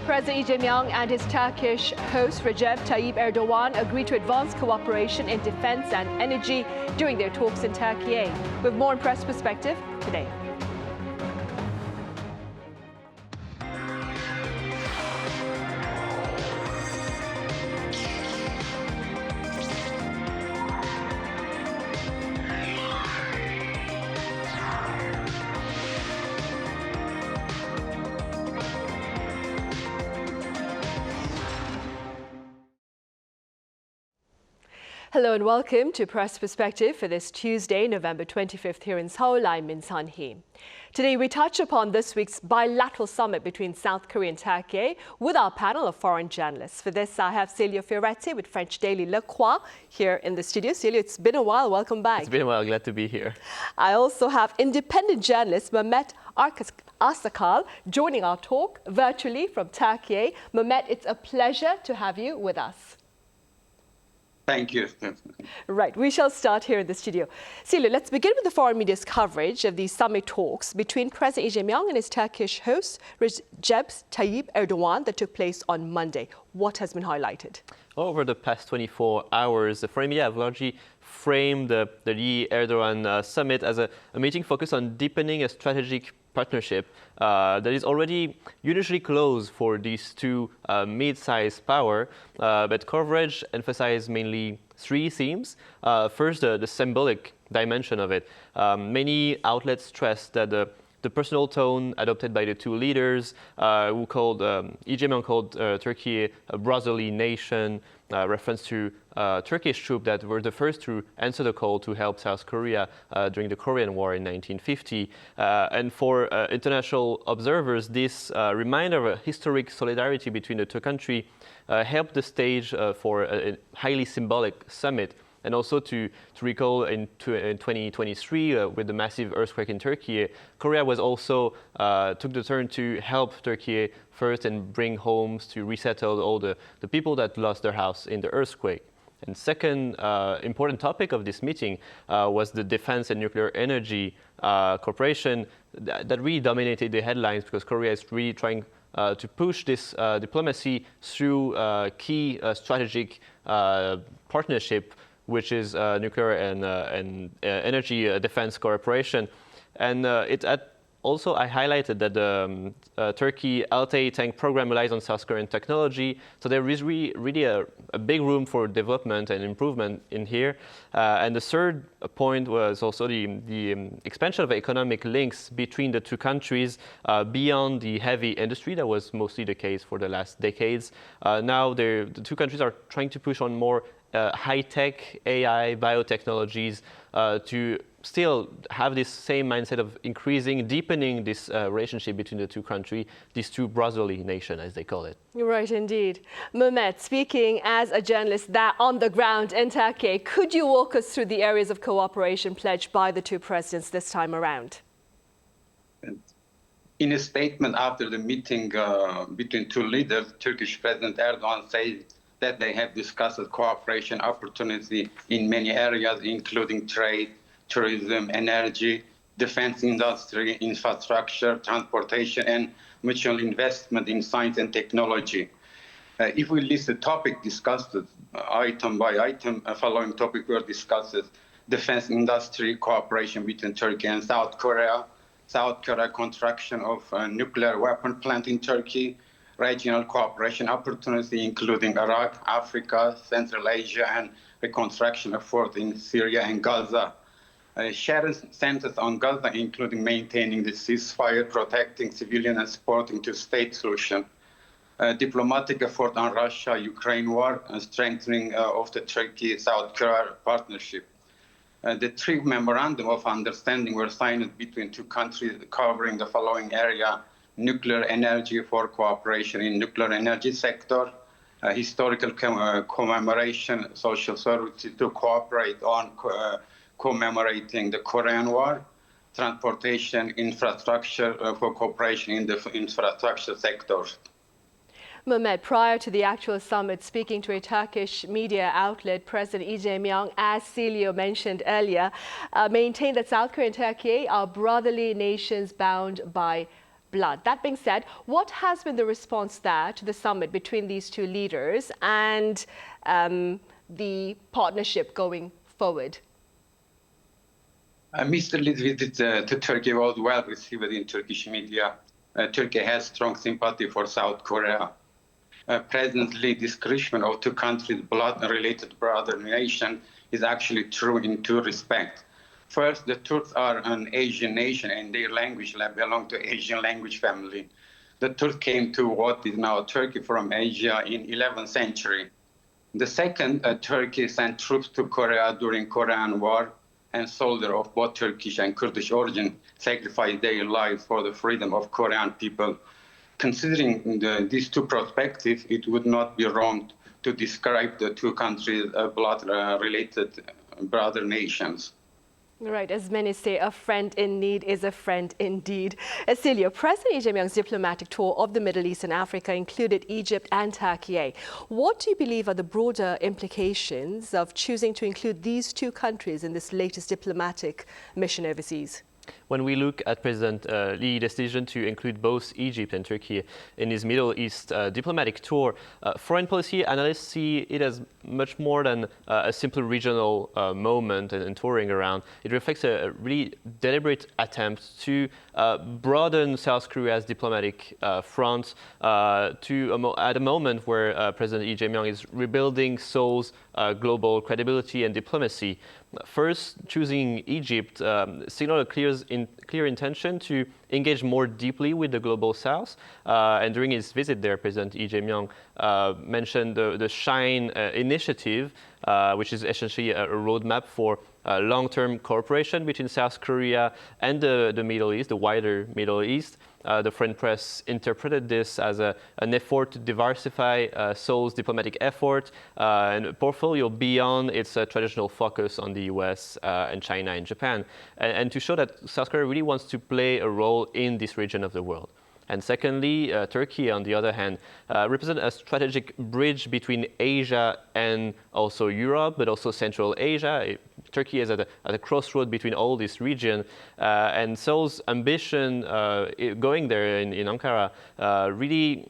President Lee Jae-myung and his Turkish host Recep Tayyip Erdogan agreed to advance cooperation in defense and energy during their talks in 튀르키예. We have more in Press Perspective today. Hello and welcome to Press Perspective for this Tuesday, November 25th here in Seoul. I'm Min Sunhee. Today we touch upon this week's bilateral summit between South Korea and Türkiye with our panel of foreign journalists. For this, I have Celio Fioretti with French daily Croix here in the studio. Celio, it's been a while. Welcome back. It's been a while. Glad to be here. I also have independent journalist Memet Aksakal joining our talk virtually from Türkiye. Memet, it's a pleasure to have you with us. Thank you. Right, we shall start here in the studio. Celio, let's begin with the foreign media's coverage of the summit talks between President Lee Jae-myung and his Turkish host Recep Tayyip Erdogan that took place on Monday. What has been highlighted? Over the past 24 hours, the foreign media have largely framed the Lee-Erdogan summit as a meeting focused on deepening a strategic partnership that is already unusually close for these two mid-sized power, but coverage emphasized mainly three themes. First, the symbolic dimension of it. Many outlets stressed that the personal tone adopted by the two leaders, who called Lee Jae-myung called Turkey a brotherly nation, reference to Turkish troops that were the first to answer the call to help South Korea during the Korean War in 1950. And for international observers, this reminder of a historic solidarity between the two countries helped the stage for a highly symbolic summit. And also to recall in 2023, with the massive earthquake in Turkey, Korea was also took the turn to help Turkey first and bring homes to resettle all the people that lost their house in the earthquake. And second important topic of this meeting was the defense and nuclear energy cooperation that really dominated the headlines because Korea is really trying to push this diplomacy through key strategic partnership, which is nuclear and energy defense cooperation. And also I highlighted that the Turkey Altay tank program relies on South Korean technology, so there is really a big room for development and improvement in here. And the third point was also the expansion of economic links between the two countries beyond the heavy industry that was mostly the case for the last decades. Now the two countries are trying to push on more high-tech AI biotechnologies to still have this same mindset of deepening this relationship between the two countries, these two brotherly nations, as they call it. Right, indeed. Memet, speaking as a journalist that on the ground in Turkey, could you walk us through the areas of cooperation pledged by the two presidents this time around? In a statement after the meeting between two leaders, Turkish President Erdogan said that they have discussed cooperation opportunity in many areas, including trade, tourism, energy, defense industry, infrastructure, transportation, and mutual investment in science and technology. If we list the topic discussed item by item, following topic were discussed: defense industry cooperation between Turkey and South Korea construction of a nuclear weapon plant in Turkey, regional cooperation opportunity including Iraq, Africa, Central Asia, and reconstruction effort in Syria and Gaza. Shared centers on Gaza, including maintaining the ceasefire, protecting civilians, and supporting two-state solution. Diplomatic effort on Russia-Ukraine war, and strengthening of the Turkey-South Korea partnership. The three memorandum of understanding were signed between two countries covering the following area: nuclear energy for cooperation in nuclear energy sector, historical commemoration, social services to cooperate on commemorating the Korean War, transportation infrastructure for cooperation in the infrastructure sector. Memet, prior to the actual summit, speaking to a Turkish media outlet, President Lee Jae-myung, as Celio mentioned earlier, maintained that South Korea and Türkiye are brotherly nations bound by blood. That being said, what has been the response there to the summit between these two leaders and the partnership going forward? Mr. Lee's visit to Turkey was well received in Turkish media. Turkey has strong sympathy for South Korea. President Lee's description of two countries' blood-related brother nation is actually true in two respects. First, the Turks are an Asian nation and their language belong to Asian language family. The Turks came to what is now Turkey from Asia in 11th century. The second, Turkey sent troops to Korea during Korean War, and soldiers of both Turkish and Kurdish origin sacrificed their lives for the freedom of Korean people. Considering these two perspectives, it would not be wrong to describe the two countries as blood-related brother nations. Right, as many say, a friend in need is a friend indeed. Celio, President Lee Jae-myung's diplomatic tour of the Middle East and Africa included Egypt and Turkiye. What do you believe are the broader implications of choosing to include these two countries in this latest diplomatic mission overseas? When we look at President Lee's decision to include both Egypt and Turkey in his Middle East diplomatic tour, foreign policy analysts see it as much more than a simple regional moment and touring around. It reflects a really deliberate attempt to broaden South Korea's diplomatic front at a moment where President Lee Jae-myung is rebuilding Seoul's global credibility and diplomacy. First, choosing Egypt signaled a clear intention to engage more deeply with the global South. And during his visit there, President Lee Jae-myung mentioned the SHINE initiative, which is essentially a roadmap for long-term cooperation between South Korea and the Middle East, the wider Middle East. The foreign press interpreted this as an effort to diversify Seoul's diplomatic effort and a portfolio beyond its traditional focus on the US and China and Japan, and to show that South Korea really wants to play a role in this region of the world. And secondly, Turkey, on the other hand, represents a strategic bridge between Asia and also Europe, but also Central Asia. Turkey is at a crossroad between all this region, and Seoul's ambition going there in Ankara really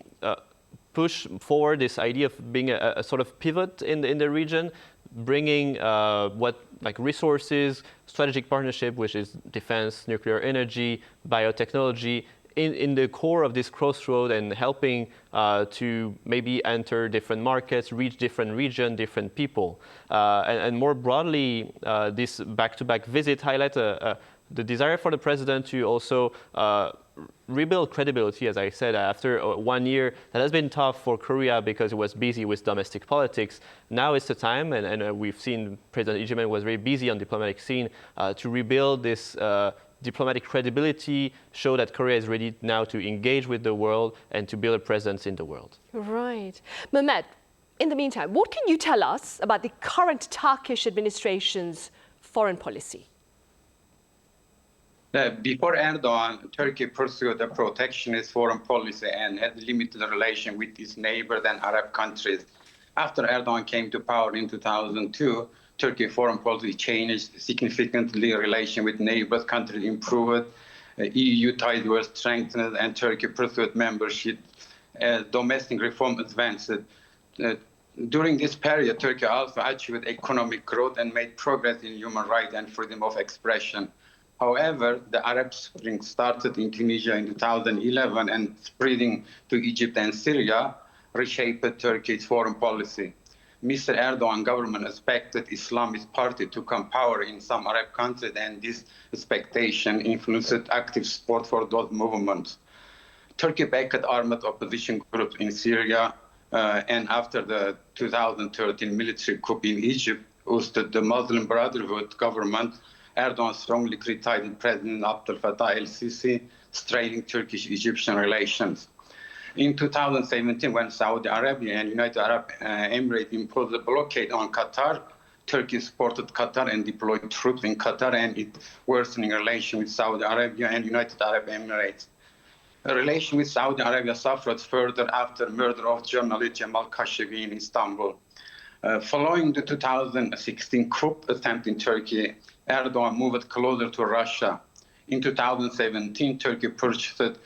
push forward this idea of being a sort of pivot in the region, bringing resources, strategic partnership, which is defense, nuclear energy, biotechnology, in the core of this crossroad, and helping to maybe enter different markets, reach different regions, different people. And more broadly, this back-to-back visit highlights the desire for the president to also rebuild credibility, as I said, after 1 year that has been tough for Korea because it was busy with domestic politics. Now is the time, and we've seen President Lee Jae-myung was very busy on the diplomatic scene to rebuild this diplomatic credibility, show that Korea is ready now to engage with the world and to build a presence in the world. Right. Memet, in the meantime, what can you tell us about the current Turkish administration's foreign policy? Before Erdogan, Turkey pursued a protectionist foreign policy and had limited relation with its neighbors and Arab countries. After Erdogan came to power in 2002, Turkey's foreign policy changed significantly. Relation with neighbors countries improved, EU ties were strengthened, and Turkey pursued membership. Domestic reform advanced. During this period, Turkey also achieved economic growth and made progress in human rights and freedom of expression. However, the Arab Spring started in Tunisia in 2011 and spreading to Egypt and Syria reshaped Turkey's foreign policy. Mr. Erdogan government expected Islamist party to come power in some Arab countries, and this expectation influenced active support for those movements. Turkey backed armed opposition groups in Syria, and after the 2013 military coup in Egypt, ousted the Muslim Brotherhood government, Erdogan strongly criticized President Abdel Fattah el-Sisi, straining Turkish-Egyptian relations. In 2017, when Saudi Arabia and United Arab Emirates imposed a blockade on Qatar, Turkey supported Qatar and deployed troops in Qatar, and it worsening relations with Saudi Arabia and United Arab Emirates. A relation with Saudi Arabia suffered further after murder of journalist Jamal Khashoggi in Istanbul. Following the 2016 coup attempt in Turkey, Erdogan moved closer to Russia. In 2017, Turkey purchased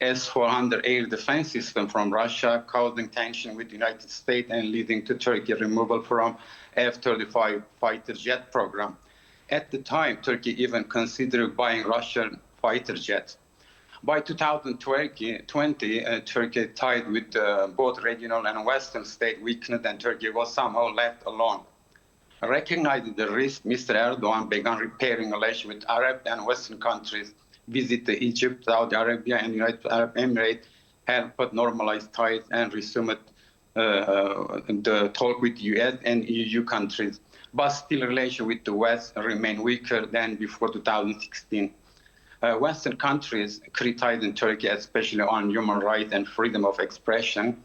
S-400 air defense system from Russia, causing tension with the United States and leading to Turkey removal from F-35 fighter jet program. At the time, Turkey even considered buying Russian fighter jets. By 2020, Turkey tied with both regional and Western states weakened, and Turkey was somehow left alone. Recognizing the risk, Mr. Erdogan began repairing relations with Arab and Western countries, visited Egypt, Saudi Arabia, and United Arab Emirates, helped normalize ties and resumed the talk with US and EU countries. But still, relations with the West remain weaker than before 2016. Western countries criticizing Turkey, especially on human rights and freedom of expression.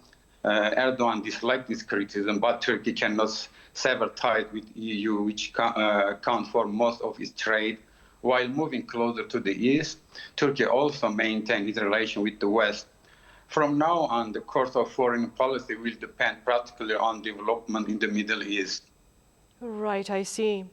Erdogan disliked this criticism, but Turkey cannot sever ties with EU, which account for most of its trade. While moving closer to the east, Turkey also maintained its relation with the West. From now on, the course of foreign policy will depend practically on development in the Middle East. Right, I see.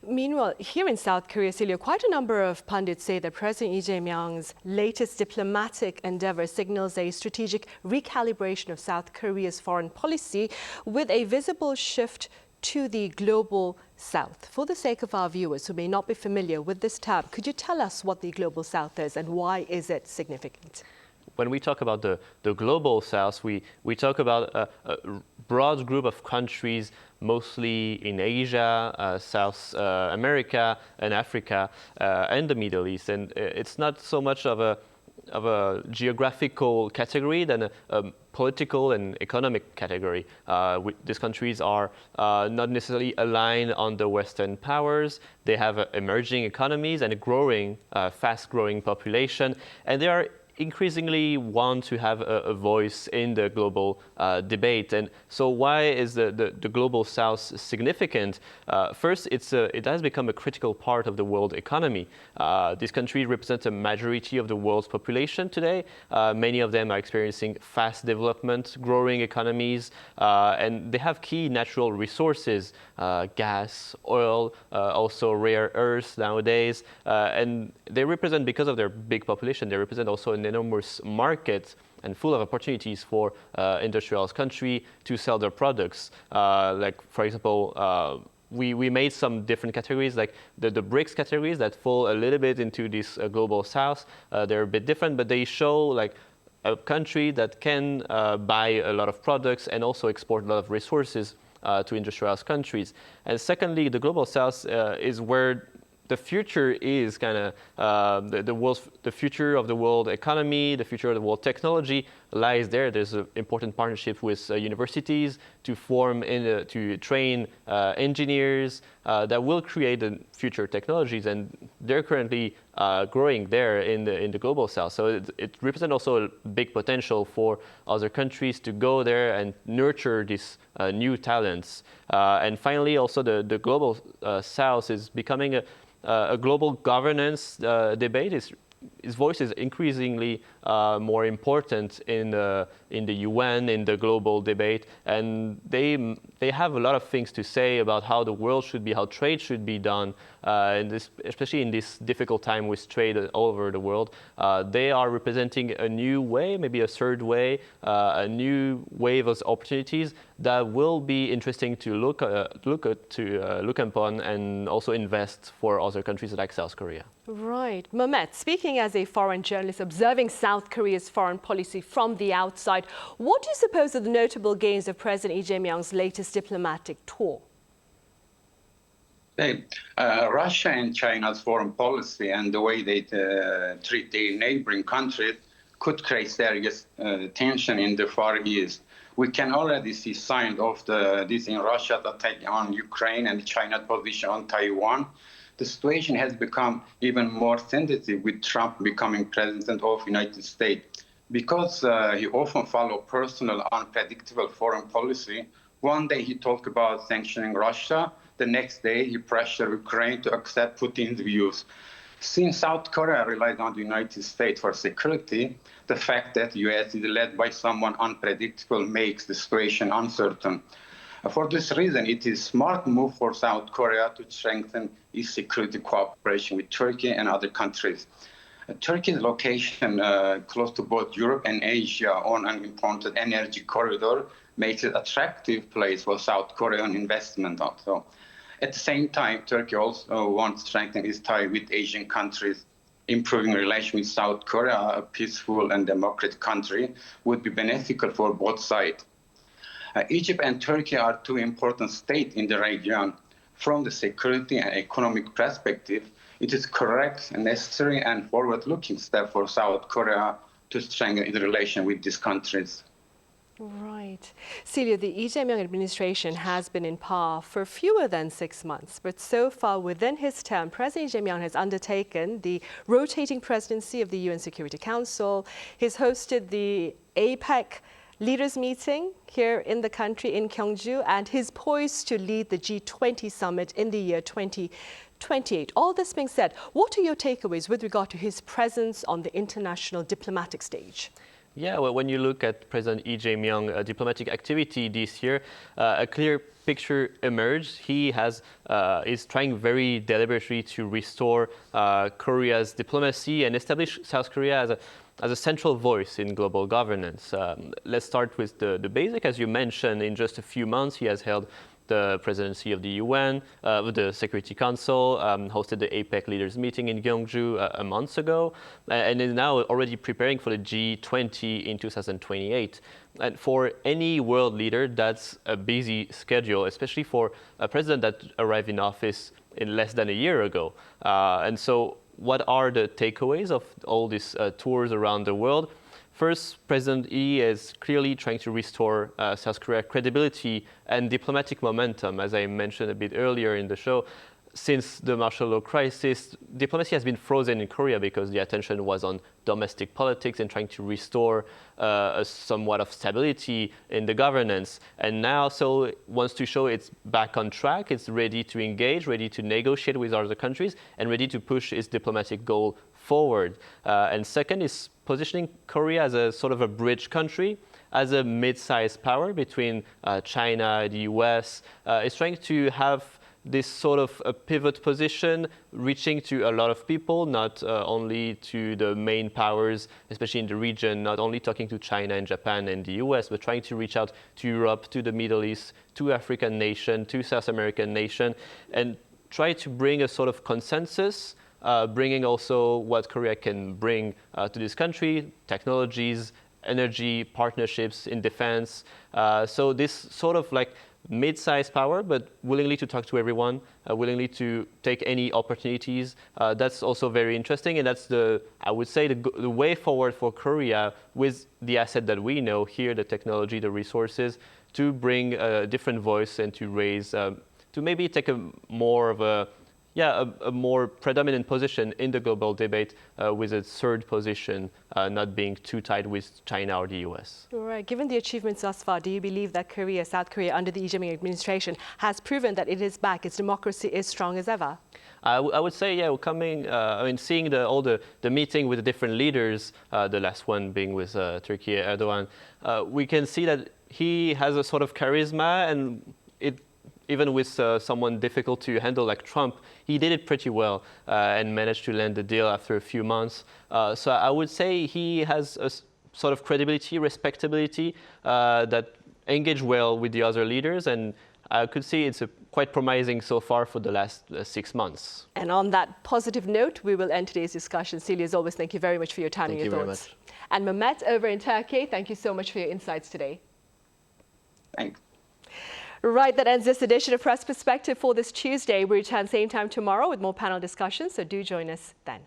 Meanwhile, here in South Korea, Celio, quite a number of pundits say that President Lee Jae-myung's latest diplomatic endeavor signals a strategic recalibration of South Korea's foreign policy with a visible shift to the global South. For the sake of our viewers who may not be familiar with this term, could you tell us what the global South is and why is it significant? When we talk about the global South, we talk about a broad group of countries, mostly in Asia, South America, and Africa, and the Middle East. And it's not so much of a geographical category than a political and economic category. These countries are not necessarily aligned on the Western powers. They have emerging economies and a growing, fast-growing population, and they are increasingly want to have a voice in the global debate. And so why is the global South significant? First, it has become a critical part of the world economy. These countries represent a majority of the world's population today. Many of them are experiencing fast development, growing economies, and they have key natural resources, gas, oil, also rare earths nowadays, and they represent, because of their big population, they represent also an enormous market and full of opportunities for industrialized country to sell their products. Like, for example, we made some different categories, like the BRICS categories that fall a little bit into this global South. They're a bit different, but they show like a country that can buy a lot of products and also export a lot of resources to industrialized countries. And secondly, the global South is where the future is kind of the future of the world economy, the future of the world technology lies there. There's an important partnership with universities to to train engineers that will create the future technologies, and they're currently growing there in the global South. So it represents also a big potential for other countries to go there and nurture these new talents. And finally, also the global South is becoming a global governance debate. His voice is increasingly more important in the UN, in the global debate, and they have a lot of things to say about how the world should be, how trade should be done, especially in this difficult time with trade all over the world. They are representing a new way, maybe a third way, a new wave of opportunities that will be interesting to look upon and also invest for other countries like South Korea. Right. Memet, speaking as a foreign journalist observing South Korea's foreign policy from the outside, what do you suppose are the notable gains of President Lee Jae-myung's latest diplomatic tour? Russia and China's foreign policy and the way they treat their neighboring countries could create serious tension in the Far East. We can already see signs of this in Russia's attack on Ukraine and China's position on Taiwan. The situation has become even more sensitive with Trump becoming president of the United States. Because he often follows personal, unpredictable foreign policy, one day he talked about sanctioning Russia, the next day he pressured Ukraine to accept Putin's views. Since South Korea relies on the United States for security, the fact that the US is led by someone unpredictable makes the situation uncertain. For this reason, it is a smart move for South Korea to strengthen its security cooperation with Turkey and other countries. Turkey's location close to both Europe and Asia on an important energy corridor makes it an attractive place for South Korean investment also. At the same time, Turkey also wants to strengthen its tie with Asian countries. Improving relations with South Korea, a peaceful and democratic country, would be beneficial for both sides. Egypt and Turkey are two important states in the region. From the security and economic perspective, it is correct, necessary, and forward-looking step for South Korea to strengthen its relation with these countries. Right. Celio, the Lee Jae-myung administration has been in power for fewer than 6 months, but so far within his term, President Lee Jae-myung has undertaken the rotating presidency of the UN Security Council. He's hosted the APEC leaders meeting here in the country in Gyeongju, and he's poised to lead the G20 summit in the year 2028. All this being said, what are your takeaways with regard to his presence on the international diplomatic stage? Yeah, well, when you look at President Lee Jae-myung diplomatic activity this year, a clear picture emerged. He is trying very deliberately to restore Korea's diplomacy and establish South Korea as a central voice in global governance. Let's start with the basic. As you mentioned, in just a few months, he has held the presidency of the UN, the Security Council, hosted the APEC leaders meeting in Gyeongju a month ago, and is now already preparing for the G20 in 2028. And for any world leader, that's a busy schedule, especially for a president that arrived in office in less than a year ago. And so what are the takeaways of all these tours around the world? First, President Lee is clearly trying to restore South Korea's credibility and diplomatic momentum. As I mentioned a bit earlier in the show, since the martial law crisis, diplomacy has been frozen in Korea because the attention was on domestic politics and trying to restore a somewhat of stability in the governance. And now Seoul wants to show it's back on track, it's ready to engage, ready to negotiate with other countries, and ready to push its diplomatic goal forward. And second is positioning Korea as a sort of a bridge country, as a mid-sized power between China, the US. It's trying to have this sort of a pivot position, reaching to a lot of people, not only to the main powers, especially in the region, not only talking to China and Japan and the US, but trying to reach out to Europe, to the Middle East, to African nation, to South American nation, and try to bring a sort of consensus, bringing also what Korea can bring to this country, technologies, energy, partnerships in defense. So this sort of like mid-sized power, but willingly to talk to everyone, willingly to take any opportunities. That's also very interesting, and that's I would say, the way forward for Korea with the asset that we know here, the technology, the resources, to bring a different voice and to raise, to maybe take a more predominant position in the global debate with a third position, not being too tied with China or the US. Right. Given the achievements thus far, do you believe that South Korea, under the Lee Jae-myung administration, has proven that it is back, its democracy is strong as ever? I would say, yeah, seeing all the meeting with the different leaders, the last one being with 튀르키예 Erdogan, we can see that he has a sort of charisma, and even with someone difficult to handle like Trump, he did it pretty well and managed to land the deal after a few months. So I would say he has a sort of credibility, respectability that engage well with the other leaders, and I could see it's quite promising so far for the last 6 months. And on that positive note, we will end today's discussion. Celio, as always, thank you very much for your time and your thoughts. Thank you very much. And Memet over in Turkey, thank you so much for your insights today. Thanks. Right, that ends this edition of Press Perspective for this Tuesday. We return same time tomorrow with more panel discussions, so do join us then.